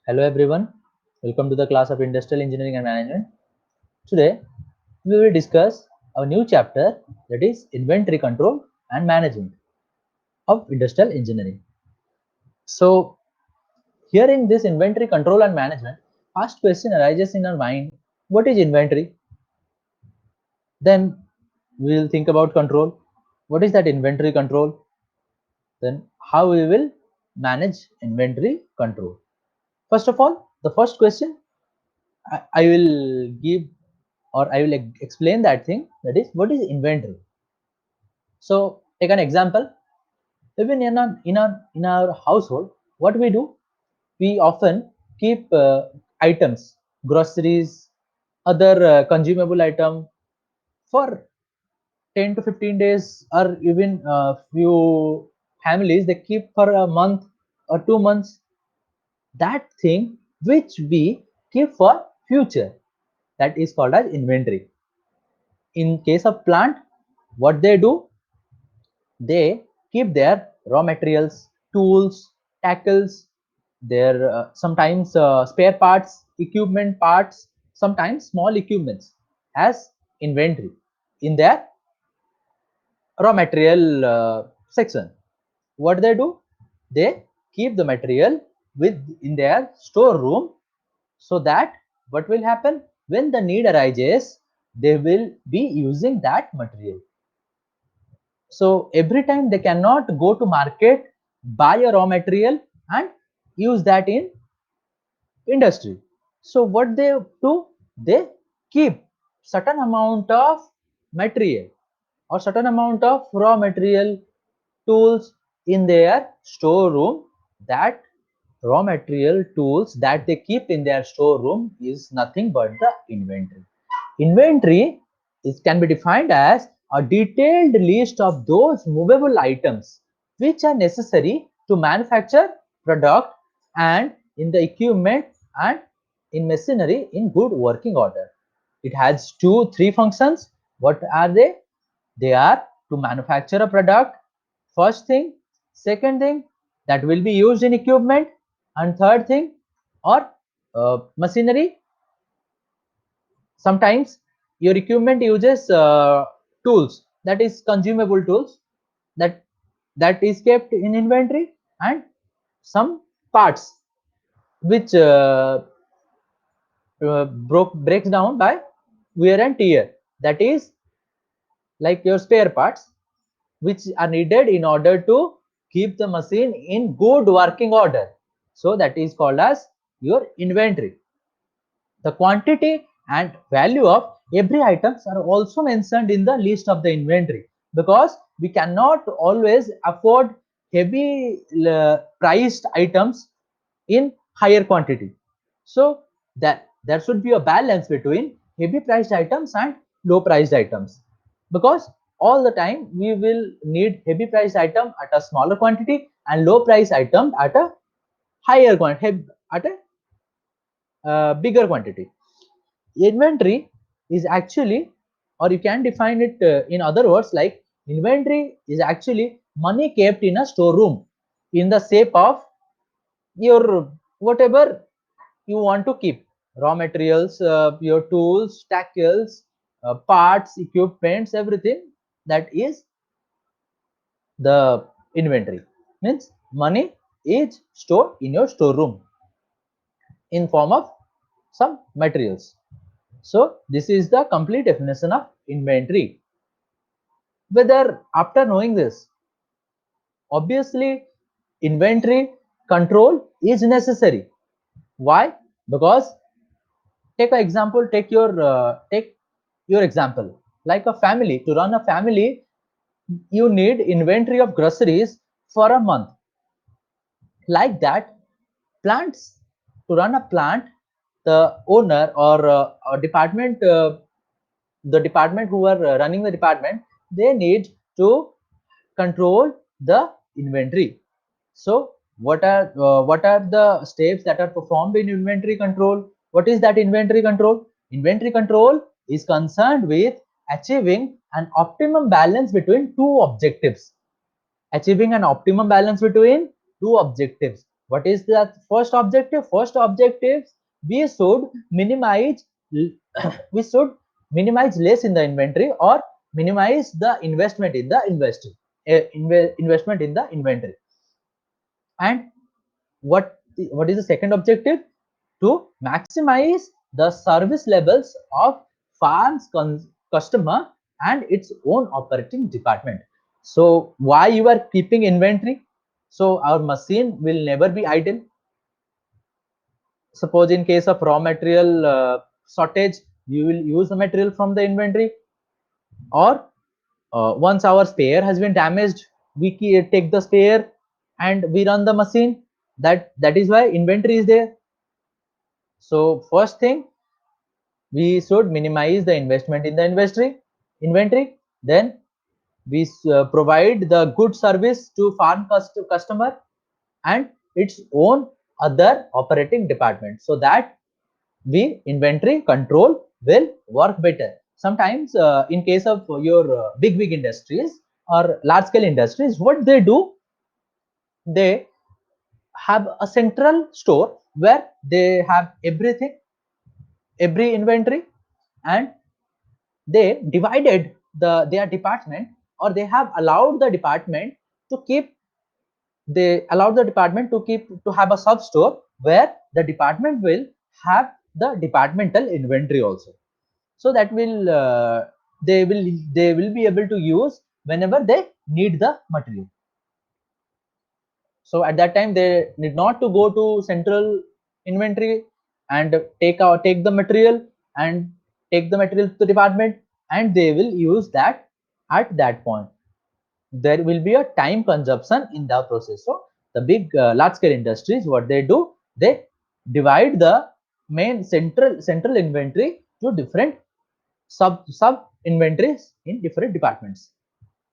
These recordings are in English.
Hello everyone, welcome to the class of Industrial Engineering and Management. Today we will discuss our new chapter, that is Inventory Control and Management of Industrial Engineering. So here in this Inventory Control and Management, first question arises in our mind, what is inventory? Then we will think about control. What is that inventory control? Then how we will manage inventory control. First of all, the first question I will give or I will explain that thing, that is what is inventory. So take an example. Even in our household, what we do, we often keep items, groceries, other consumable item for 10 to 15 days, or even few families they keep for a month or 2 months. That thing which we keep for future, that is called as inventory. In case of plant, what they do, they keep their raw materials, tools, tackles, their sometimes spare parts, equipment parts, sometimes small equipments as inventory in their raw material section. What they do, they keep the material with in their storeroom, so that what will happen, when the need arises, they will be using that material. So every time they cannot go to market, buy a raw material and use that in industry. So what they do, they keep certain amount of material or certain amount of raw material, tools in their storeroom. That raw material, tools that they keep in their storeroom is nothing but the inventory. Inventory can be defined as a detailed list of those movable items which are necessary to manufacture product and in the equipment and in machinery in good working order. It has three functions. What are they? They are to manufacture a product, first thing, second thing, that will be used in equipment, and third thing, or machinery. Sometimes your equipment uses tools, that is consumable tools, that that is kept in inventory, and some parts which breaks down by wear and tear, that is like your spare parts which are needed in order to keep the machine in good working order. So that is called as your inventory. The quantity and value of every items are also mentioned in the list of the inventory, because we cannot always afford heavy priced items in higher quantity. So that there should be a balance between heavy priced items and low priced items, because all the time we will need heavy priced item at a smaller quantity and low price item at a higher quantity, at a bigger quantity. Inventory is actually, or you can define it in other words, like inventory is actually money kept in a storeroom in the shape of your whatever you want to keep, raw materials, your tools, tackles, parts, equipments, everything. That is the inventory. Means money is stored in your storeroom in form of some materials. So this is the complete definition of inventory. Whether after knowing this, obviously inventory control is necessary. Why? Because take your example, like a family. To run a family, you need inventory of groceries for a month. Like that, plants, to run a plant, the owner or department, the department who are running the department, they need to control the inventory. So what are the steps that are performed in inventory control? What is that inventory control? Inventory control is concerned with achieving an optimum balance between two objectives. Achieving an optimum balance between two objectives. What is the first objective? First objective, we should minimize we should minimize less in the inventory, or minimize the investment in the investment in the inventory. And what is the second objective? To maximize the service levels of farm's customer and its own operating department. So why you are keeping inventory? So our machine will never be idle. Suppose in case of raw material shortage, you will use the material from the inventory, or once our spare has been damaged, we take the spare and we run the machine. That is why inventory is there. So first thing, we should minimize the investment in the inventory. Then we provide the good service to farm customer and its own other operating department, so that the inventory control will work better. Sometimes in case of your big industries or large scale industries, what they do, they have a central store where they have everything, every inventory, and they divided their department, or they have allowed the department to keep, they allowed the department to keep, to have a sub store where the department will have the departmental inventory also. So that will they will be able to use whenever they need the material. So at that time they need not to go to central inventory and take the material and take the material to the department, and they will use that at that point. There will be a time consumption in the process. So the big large scale industries, what they do, they divide the main central inventory to different sub inventories in different departments.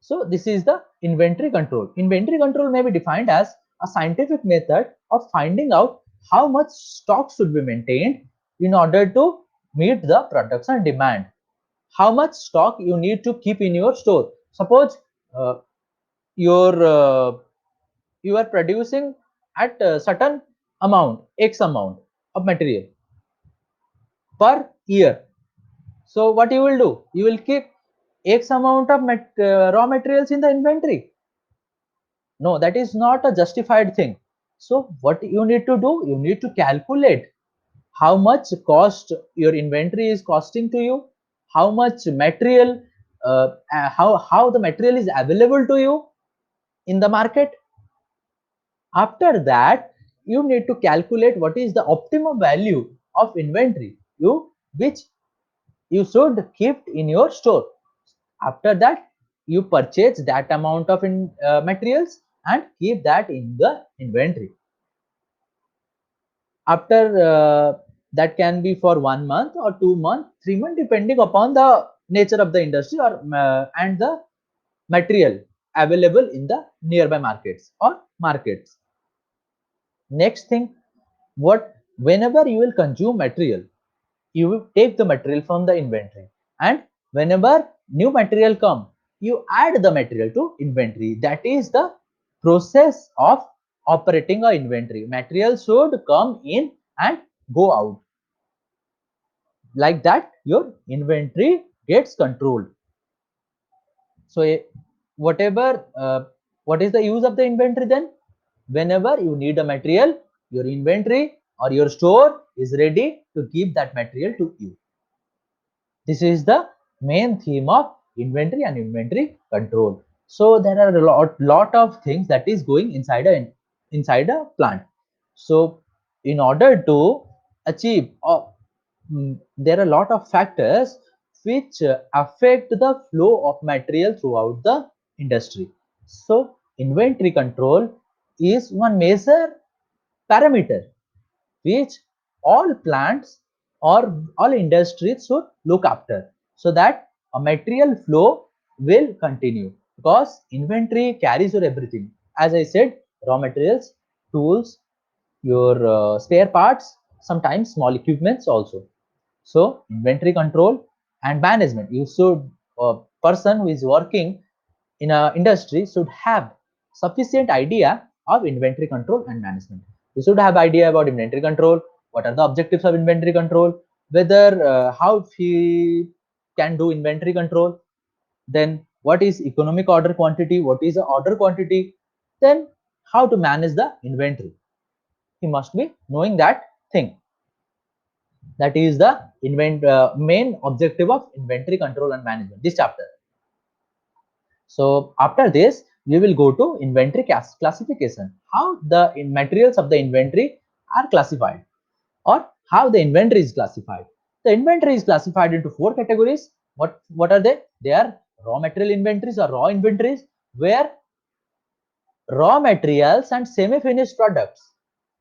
So this is the inventory control. Inventory control may be defined as a scientific method of finding out how much stock should be maintained in order to meet the production demand. How much stock you need to keep in your store. Suppose your you are producing at a certain amount, X amount of material per year. So what you will do? You will keep X amount of raw materials in the inventory. No, that is not a justified thing. So what you need to do? You need to calculate how much cost your inventory is costing to you, how much material, how the material is available to you in the market. After that, you need to calculate what is the optimum value of inventory which you should keep in your store. After that, you purchase that amount of materials and keep that in the inventory. After that can be for 1 month or 2 months, 3 months, depending upon the nature of the industry, or and the material available in the nearby markets or markets. Next thing, whenever you will consume material, you will take the material from the inventory, and whenever new material come, you add the material to inventory. That is the process of operating a inventory. Material should come in and go out. Like that, your inventory gets controlled. So whatever what is the use of the inventory then? Whenever you need a material, your inventory or your store is ready to give that material to you. This is the main theme of inventory and inventory control. So there are a lot of things that is going inside a plant. So in order to achieve, there are a lot of factors which affect the flow of material throughout the industry. So inventory control is one major parameter which all plants or all industries should look after, so that a material flow will continue, because inventory carries your everything. As I said, raw materials, tools, your spare parts, sometimes small equipments also. So inventory control and management, you should, a person who is working in a industry should have sufficient idea of inventory control and management. You should have idea about inventory control. What are the objectives of inventory control? Whether how we can do inventory control. Then what is economic order quantity? What is the order quantity? Then how to manage the inventory? He must be knowing that thing. That is the main objective of inventory control and management, this chapter. So after this, we will go to inventory classification, how the materials of the inventory are classified, or how the inventory is classified. The inventory is classified into 4 categories. What are they? They are raw material inventories or raw inventories, where raw materials and semi-finished products.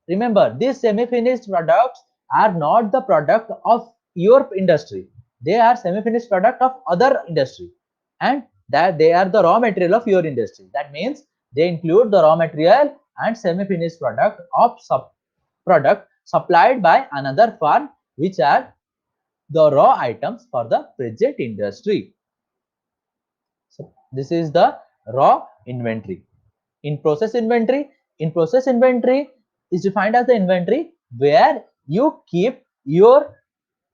Remember, these semi-finished products are not the product of your industry. They are semi-finished product of other industry, and that they are the raw material of your industry. That means they include the raw material and semi-finished product of product supplied by another firm, which are the raw items for the present industry. So this is the raw inventory. In process inventory is defined as the inventory where you keep your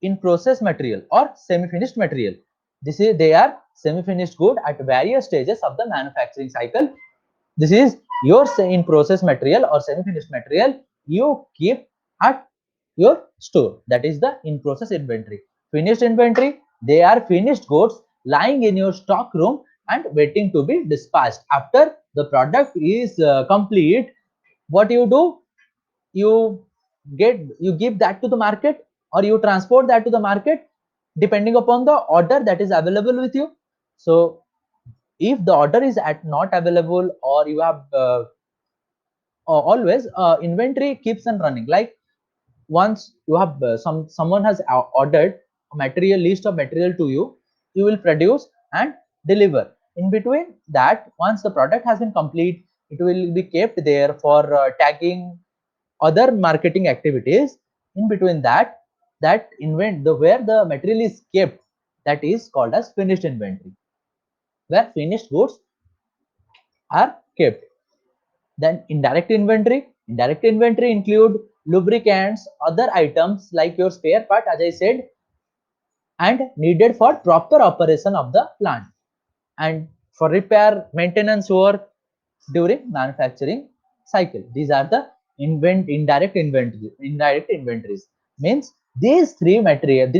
in process material or semi-finished material. This is they are semi-finished good at various stages of the manufacturing cycle. This is your in process material or semi-finished material you keep at your store. That is the in process inventory. Finished inventory, they are finished goods lying in your stock room and waiting to be dispatched. After the product is complete, what you do? You give that to the market, or you transport that to the market, depending upon the order that is available with you. So if the order is not available, or you have always inventory keeps on running. Like once you have someone has ordered a material list of material to you, you will produce and deliver. In between that, once the product has been complete, it will be kept there for tagging, other marketing activities. In between that, where the material is kept, that is called as finished inventory, where finished goods are kept. Then indirect inventory include lubricants, other items like your spare part, as I said, and needed for proper operation of the plant and for repair, maintenance work during manufacturing cycle. These are the indirect inventories. Means these three inventories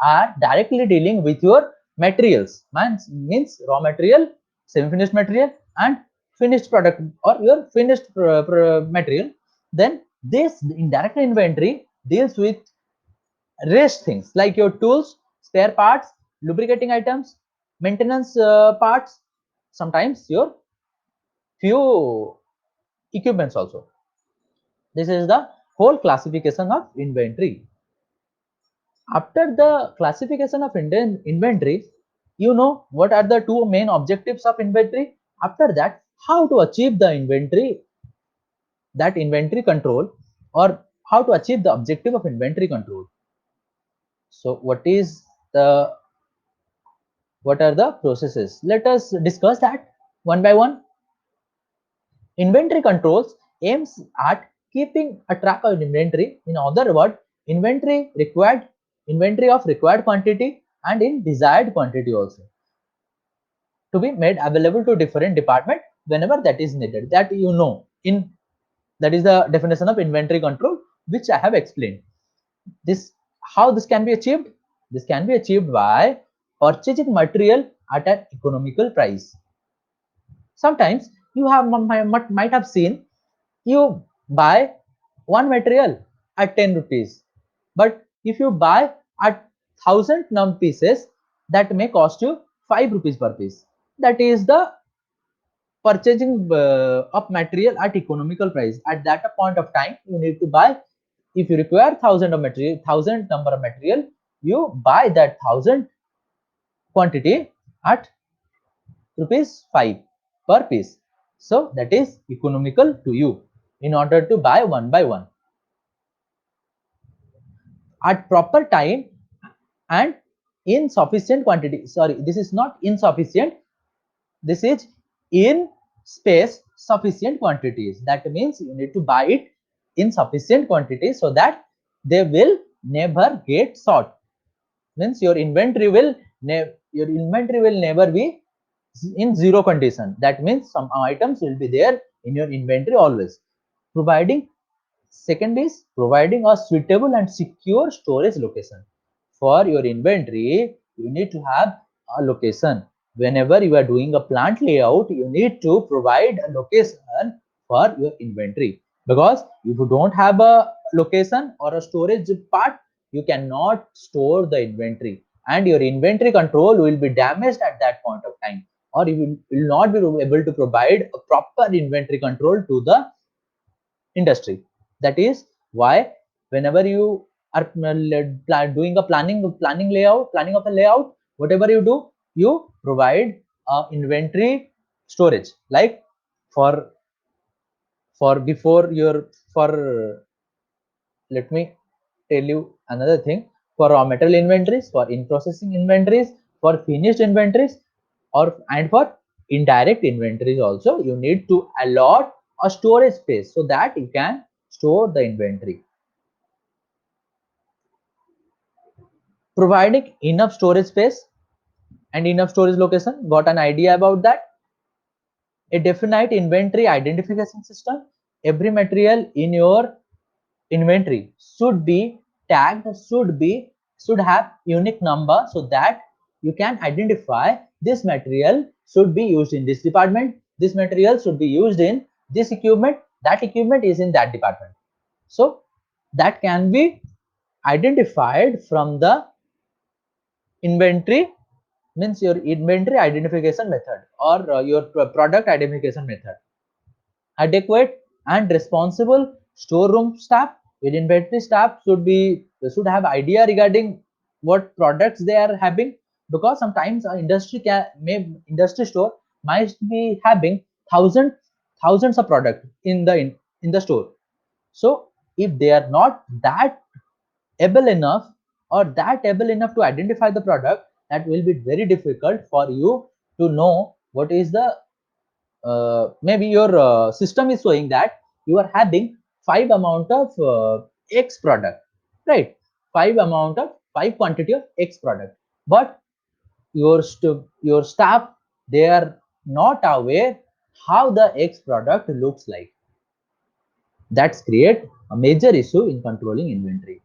are directly dealing with your materials. Means raw material, semi-finished material, and finished product, or your finished material. Then this indirect inventory deals with rest things like your tools, spare parts, lubricating items, maintenance parts, sometimes your few equipments also. This is the whole classification of inventory. After the classification of inventory, you know what are the two main objectives of inventory. After that, how to achieve the inventory control, or how to achieve the objective of inventory control. So what are the processes? Let us discuss that one by one. Inventory controls aims at keeping a track of inventory. In other words, inventory of required quantity and in desired quantity also, to be made available to different department whenever that is needed. That you know, in that is the definition of inventory control, which I have explained. This how this can be achieved? This can be achieved by purchasing material at an economical price. Sometimes you might have seen, you buy one material at 10 rupees, but if you buy at 1000 num pieces, that may cost you 5 rupees per piece. That is the purchasing of material at economical price. At that point of time, you need to buy, if you require 1000 of material, 1000 number of material, you buy that 1000 quantity at rupees 5 per piece. So that is economical to you in order to buy one by one at proper time and in sufficient quantity. Sorry, this is not insufficient. This is in space sufficient quantities. That means you need to buy it in sufficient quantities so that they will never get short. Means your inventory will never be in zero condition. That means some items will be there in your inventory always. Providing Second is providing a suitable and secure storage location for your inventory. You need to have a location. Whenever you are doing a plant layout, you need to provide a location for your inventory, because if you don't have a location or a storage part, you cannot store the inventory, and your inventory control will be damaged at that point of time, or you will not be able to provide a proper inventory control to the industry. That is why whenever you are doing a planning of a layout, whatever you do, you provide inventory storage. Like for before your for let me tell you another thing. For raw material inventories, for in processing inventories, for finished inventories, or and for indirect inventories also, you need to allot a storage space so that you can store the inventory. Providing enough storage space and enough storage location. Got an idea about that? A definite inventory identification system. Every material in your inventory should be tagged, should have unique number, so that you can identify this material should be used in this department, this material should be used in this equipment, that equipment is in that department. So that can be identified from the inventory, means your inventory identification method, or your product identification method. Adequate and responsible storeroom staff. Your inventory staff should have idea regarding what products they are having, because sometimes industry store might be having thousands of products in the store. So if they are not that able enough to identify the product, that will be very difficult for you to know what is the maybe your system is showing that you are having five amount of x product, right? Five quantity of x product, but your staff, they are not aware how the x product looks like. That's create a major issue in controlling inventory.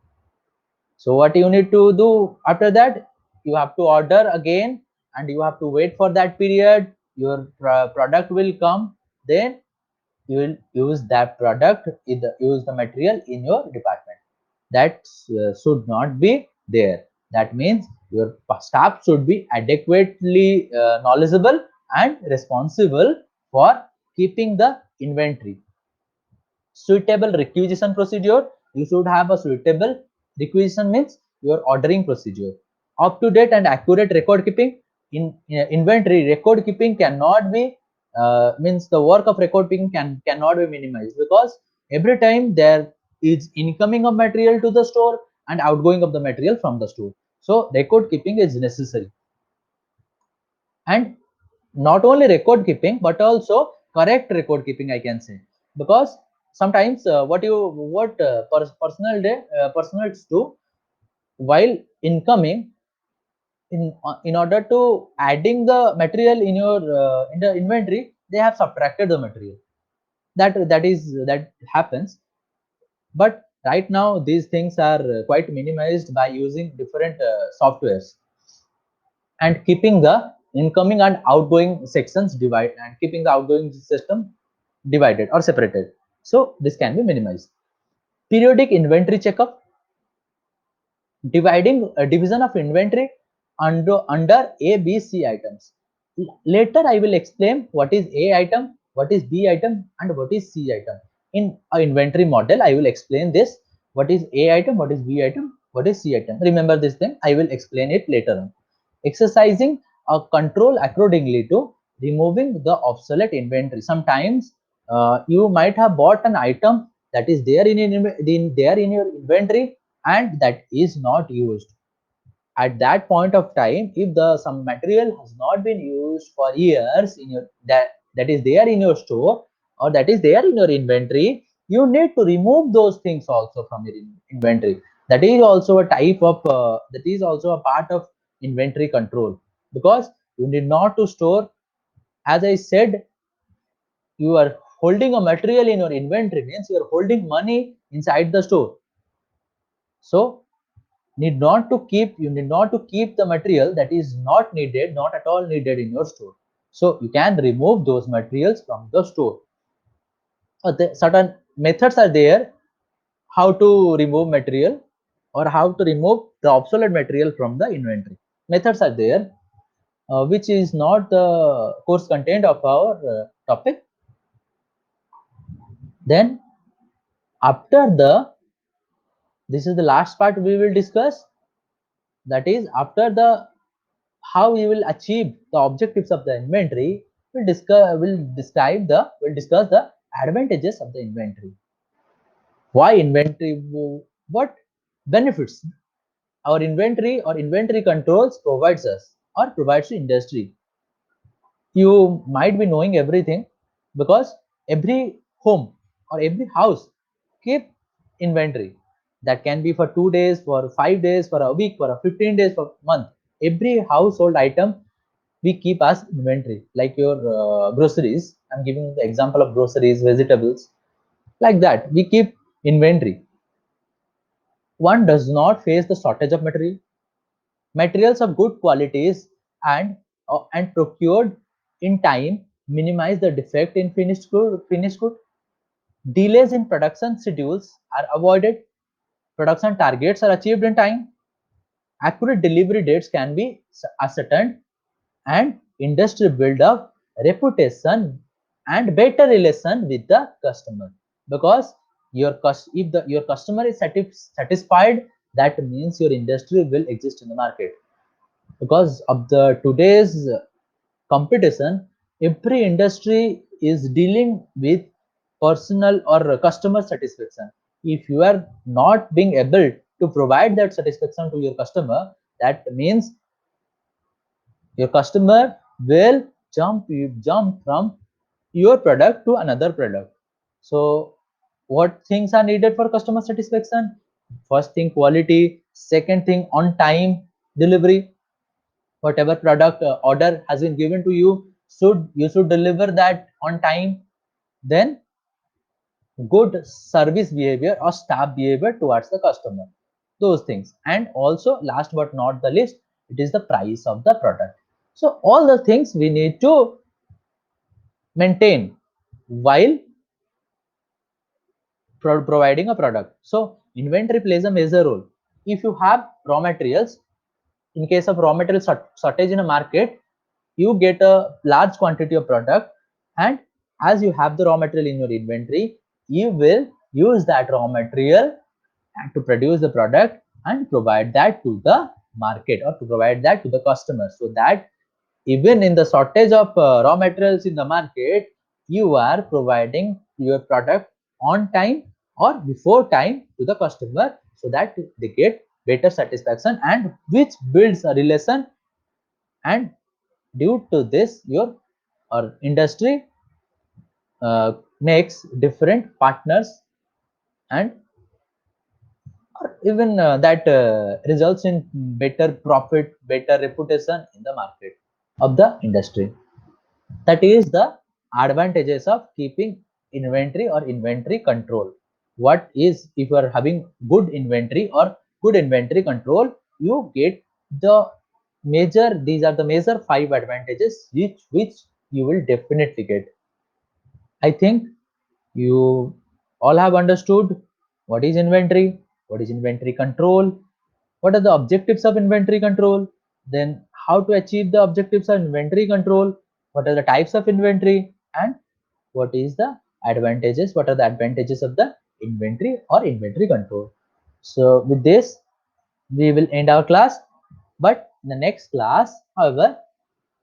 So what you need to do after that, you have to order again and you have to wait for that period. Your product will come, then you will use that product, use the material in your department. That should not be there. That means your staff should be adequately knowledgeable and responsible for keeping the inventory. Suitable requisition procedure. You should have a suitable requisition, means your ordering procedure. Up to date and accurate record keeping. In inventory, record keeping cannot be means the work of record keeping cannot be minimized, because every time there is incoming of material to the store and outgoing of the material from the store. So record keeping is necessary. And not only record keeping but also correct record keeping, I can say, because sometimes personals do while incoming, in order to adding the material in the inventory, they have subtracted the material. That happens. But right now these things are quite minimized by using different softwares, and keeping the incoming and outgoing sections divided, and keeping the outgoing system divided or separated. So this can be minimized. Periodic inventory checkup. Division of inventory under A, B, C items. Later I will explain what is A item, what is B item, and what is C item. In a inventory model, I will explain this. What is A item, what is B item, what is C item. Remember this thing, I will explain it later on. Exercising a control accordingly to removing the obsolete inventory. Sometimes you might have bought an item that is there in your inventory and that is not used. At that point of time, if the some material has not been used for years in your that is there in your store, or that is there in your inventory, you need to remove those things also from your inventory. That is also a type of that is also a part of inventory control, because you need not to store, as I said, you are holding a material in your inventory means you are holding money inside the store. So you need not to keep the material that is not needed, not at all needed in your store. So you can remove those materials from the store. Certain methods are there how to remove material or how to remove the obsolete material from the inventory. Methods are there, which is not the course content of our topic. Then after this is the last part we will discuss, that is after the how we will achieve the objectives of the inventory. We'll discuss the advantages of the inventory. Why inventory? What benefits our inventory or inventory controls provides us or provides to industry? You might be knowing everything, because every home or every house keep inventory. That can be for 2 days, for 5 days, for a week, for a 15 days, for a month. Every household item we keep as inventory, like your groceries. I'm giving the example of groceries, vegetables, like that we keep inventory. One does not face the shortage of material. Materials of good qualities and procured in time minimize the defect in finished good. Delays in production schedules are avoided. Production targets are achieved in time. Accurate delivery dates can be ascertained, and industry build up reputation and better relation with the customer, because your customer is satisfied, that means your industry will exist in the market. Because of the today's competition, every industry is dealing with personal or customer satisfaction. If you are not being able to provide that satisfaction to your customer, that means your customer will jump from your product to another product. So what things are needed for customer satisfaction? First thing, quality. Second thing, on time delivery. Whatever product order has been given to you, should deliver that on time. Then good service behavior or staff behavior towards the customer, those things. And also last but not the least, it is the price of the product. So all the things we need to maintain while providing a product. So inventory plays a major role. If you have raw materials, in case of raw material shortage in a market, you get a large quantity of product, and as you have the raw material in your inventory, you will use that raw material and to produce the product and provide that to the market or to provide that to the customer, so that even in the shortage of raw materials in the market, you are providing your product on time or before time to the customer, so that they get better satisfaction, and which builds a relation. And due to this, your or industry makes different partners, and even that results in better profit, better reputation in the market of the industry. That is the advantages of keeping inventory or inventory control. What is, if you are having good inventory or good inventory control, you get the these are the major 5 advantages which you will definitely get. I think you all have understood what is inventory, what is inventory control, what are the objectives of inventory control, then how to achieve the objectives of inventory control, what are the types of inventory, and what are the advantages of the inventory or inventory control. So with this, we will end our class, but in the next class, however,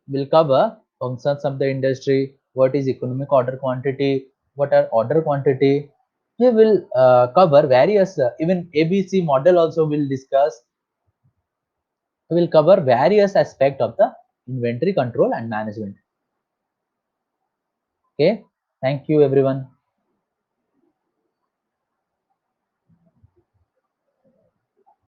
will cover functions of the industry, what is economic order quantity, what are order quantity. We will cover various, even ABC model also will discuss. We will cover various aspects of the inventory control and management. Okay. Thank you, everyone.